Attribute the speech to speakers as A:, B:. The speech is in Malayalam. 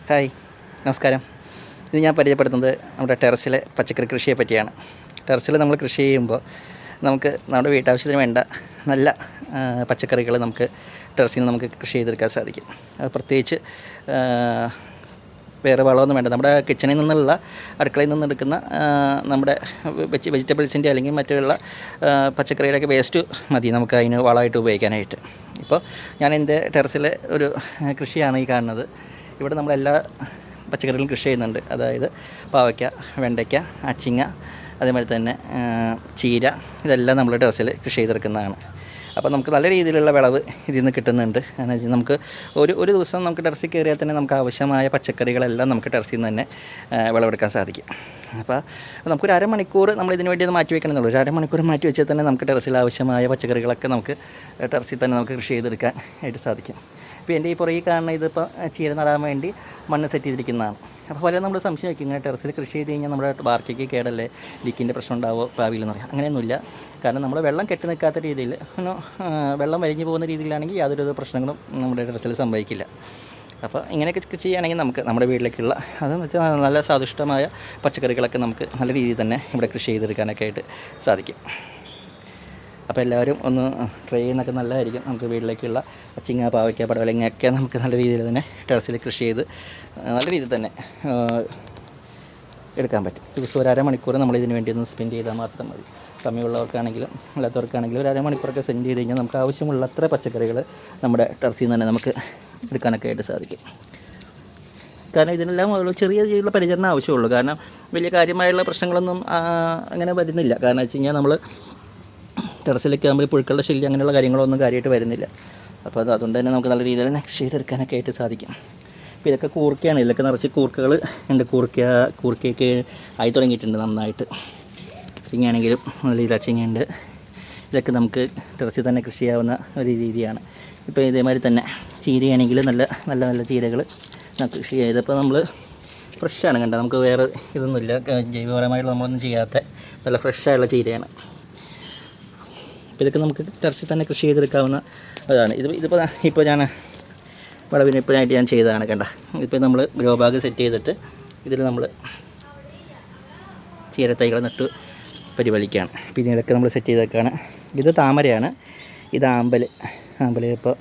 A: ഹായ്, നമസ്കാരം. ഇത് ഞാൻ പരിചയപ്പെടുത്തുന്നത് നമ്മുടെ ടെറസിലെ പച്ചക്കറി കൃഷിയെ പറ്റിയാണ്. ടെറസിൽ നമ്മൾ കൃഷി ചെയ്യുമ്പോൾ നമുക്ക് നമ്മുടെ വീട്ടാവശ്യത്തിന് വേണ്ട നല്ല പച്ചക്കറികൾ നമുക്ക് ടെറസിൽ നിന്ന് നമുക്ക് കൃഷി ചെയ്തെടുക്കാൻ സാധിക്കും. അത് പ്രത്യേകിച്ച് വേറെ വളമൊന്നും വേണ്ട. നമ്മുടെ കിച്ചണിൽ നിന്നുള്ള അടുക്കളയിൽ നിന്നെടുക്കുന്ന നമ്മുടെ വെജിറ്റബിൾസിൻ്റെ അല്ലെങ്കിൽ മറ്റുള്ള പച്ചക്കറിയുടെയൊക്കെ വേസ്റ്റ് മതി നമുക്ക് അതിന് വളമായിട്ട് ഉപയോഗിക്കാനായിട്ട്. ഇപ്പോൾ ഞാൻ എൻ്റെ ടെറസിലെ ഒരു കൃഷിയാണ് ഈ കാണുന്നത്. ഇവിടെ നമ്മളെല്ലാ പച്ചക്കറികളും കൃഷി ചെയ്യുന്നുണ്ട്. അതായത് പാവയ്ക്ക, വെണ്ടയ്ക്ക, അച്ചിങ്ങ, അതേമാതിരി തന്നെ ചീര, ഇതെല്ലാം നമ്മൾ ടെറസിൽ കൃഷി ചെയ്തെടുക്കുന്നതാണ്. അപ്പോൾ നമുക്ക് നല്ല രീതിയിലുള്ള വിളവ് ഇതിൽ നിന്ന് കിട്ടുന്നുണ്ട്. കാരണം വെച്ചാൽ നമുക്ക് ഒരു ദിവസം നമുക്ക് ടെറസിൽ കയറിയാൽ തന്നെ നമുക്ക് ആവശ്യമായ പച്ചക്കറികളെല്ലാം നമുക്ക് ടെറസിൽ നിന്ന് തന്നെ വിളവെടുക്കാൻ സാധിക്കും. അപ്പോൾ നമുക്കൊരു അരമണിക്കൂർ നമ്മൾ ഇതിന് വേണ്ടി ഒന്ന് മാറ്റി വെക്കണമെന്നുള്ളൂ. ഒരു അരമണിക്കൂർ മാറ്റി വെച്ചാൽ തന്നെ നമുക്ക് ടെറസിൽ ആവശ്യമായ പച്ചക്കറികളൊക്കെ നമുക്ക് ടെറസിൽ തന്നെ നമുക്ക് കൃഷി ചെയ്തെടുക്കാൻ ആയിട്ട് സാധിക്കും. ഇപ്പോൾ എൻ്റെ ഈ പുറകെ കാണുന്ന ഇതിപ്പോൾ ചീര നടാൻ വേണ്ടി മണ്ണ് സെറ്റ് ചെയ്തിരിക്കുന്നതാണ്. അപ്പോൾ പലരും നമ്മൾ സംശയം വയ്ക്കും, ഇങ്ങനെ ടെറസിൽ കൃഷി ചെയ്ത് കഴിഞ്ഞാൽ നമ്മുടെ ബാർക്കയ്ക്ക് കേടല്ലേ, ലീക്കിൻ്റെ പ്രശ്നം ഉണ്ടാവുമോ ഭാവിയിലെന്ന് പറയാം. അങ്ങനെയൊന്നുമില്ല. കാരണം നമ്മൾ വെള്ളം കെട്ടി നിൽക്കാത്ത രീതിയിൽ, വെള്ളം വലിഞ്ഞു പോകുന്ന രീതിയിലാണെങ്കിൽ യാതൊരു പ്രശ്നങ്ങളും നമ്മുടെ ടെറസിൽ സംഭവിക്കില്ല. അപ്പോൾ ഇങ്ങനെയൊക്കെ കൃഷി ചെയ്യുകയാണെങ്കിൽ നമുക്ക് നമ്മുടെ വീട്ടിലേക്കുള്ള അതെന്ന് വെച്ചാൽ നല്ല സ്വാദിഷ്ടമായ പച്ചക്കറികളൊക്കെ നമുക്ക് നല്ല രീതിയിൽ തന്നെ ഇവിടെ കൃഷി ചെയ്തെടുക്കാനൊക്കെ ആയിട്ട് സാധിക്കും. അപ്പോൾ എല്ലാവരും ഒന്ന് ട്രൈ ചെയ്യുന്നതൊക്കെ നല്ലതായിരിക്കും. നമുക്ക് വീട്ടിലേക്കുള്ള അച്ചിങ്ങ, പാവയ്ക്ക, പടവലങ്ങയൊക്കെ നമുക്ക് നല്ല രീതിയിൽ തന്നെ ടെറസിൽ കൃഷി ചെയ്ത് നല്ല രീതിയിൽ തന്നെ എടുക്കാൻ പറ്റും. ദിവസം ഒരു അരമണിക്കൂർ നമ്മളിതിന് വേണ്ടി ഒന്ന് സ്പെൻഡ് ചെയ്താൽ മാത്രം മതി. സമയമുള്ളവർക്കാണെങ്കിലും അല്ലാത്തവർക്കാണെങ്കിലും ഒരു അരമണിക്കൂറൊക്കെ സ്പെൻഡ് ചെയ്ത് കഴിഞ്ഞാൽ നമുക്ക് ആവശ്യമുള്ള അത്ര പച്ചക്കറികൾ നമ്മുടെ ടെറസിൽ നിന്ന് തന്നെ നമുക്ക് എടുക്കാനൊക്കെ ആയിട്ട് സാധിക്കും. കാരണം ഇതിനെല്ലാം ചെറിയ രീതിയിലുള്ള പരിചരണം ആവശ്യമുള്ളൂ. കാരണം വലിയ കാര്യമായുള്ള പ്രശ്നങ്ങളൊന്നും അങ്ങനെ വരുന്നില്ല. കാരണം വെച്ച് കഴിഞ്ഞാൽ നമ്മൾ ടെറസിലൊക്കെ ആകുമ്പോൾ പുഴുക്കളുടെ ശല്യം അങ്ങനെയുള്ള കാര്യങ്ങളൊന്നും കാര്യമായിട്ട് വരുന്നില്ല. അപ്പോൾ അതുകൊണ്ട് തന്നെ നമുക്ക് നല്ല രീതിയിൽ തന്നെ കൃഷി ചെയ്തെടുക്കാനൊക്കെ ആയിട്ട് സാധിക്കും. അപ്പോൾ ഇതൊക്കെ കൂർക്കയാണ്. ഇതിലൊക്കെ നിറച്ച് കൂർക്കകൾ ഉണ്ട്. കൂർക്കയൊക്കെ ആയി തുടങ്ങിയിട്ടുണ്ട് നന്നായിട്ട്. ചിങ്ങയാണെങ്കിലും നല്ല രീതിയിൽ അച്ചിങ്ങയുണ്ട്. ഇതൊക്കെ നമുക്ക് ടെറസിൽ തന്നെ കൃഷി ചെയ്യാവുന്ന ഒരു രീതിയാണ്. ഇപ്പോൾ ഇതേമാതിരി തന്നെ ചീരയാണെങ്കിൽ നല്ല നല്ല നല്ല ചീരകൾ കൃഷി ചെയ്തപ്പോൾ നമ്മൾ ഫ്രഷാണ് കണ്ടത്. നമുക്ക് വേറെ ഇതൊന്നുമില്ല, ജൈവപരമായിട്ട് നമ്മളൊന്നും ചെയ്യാത്ത നല്ല ഫ്രഷായുള്ള ചീരയാണ്. അപ്പോൾ ഇതൊക്കെ നമുക്ക് ടെറസിൽ തന്നെ കൃഷി ചെയ്തെടുക്കാവുന്ന അതാണ്. ഇപ്പോൾ ഞാൻ വിളവിനിപ്പോഴായിട്ട് ഞാൻ ചെയ്തതാണ് കണ്ട. ഇപ്പോൾ നമ്മൾ ഗ്രോ ബാഗ് സെറ്റ് ചെയ്തിട്ട് ഇതിൽ നമ്മൾ ചീരത്തൈകൾ നട്ട് പരിപാലിക്കുകയാണ്. പിന്നെ ഇതൊക്കെ നമ്മൾ സെറ്റ് ചെയ്തേക്കാണ്. ഇത് താമരയാണ്, ഇത് ആമ്പൽ. ഇപ്പോൾ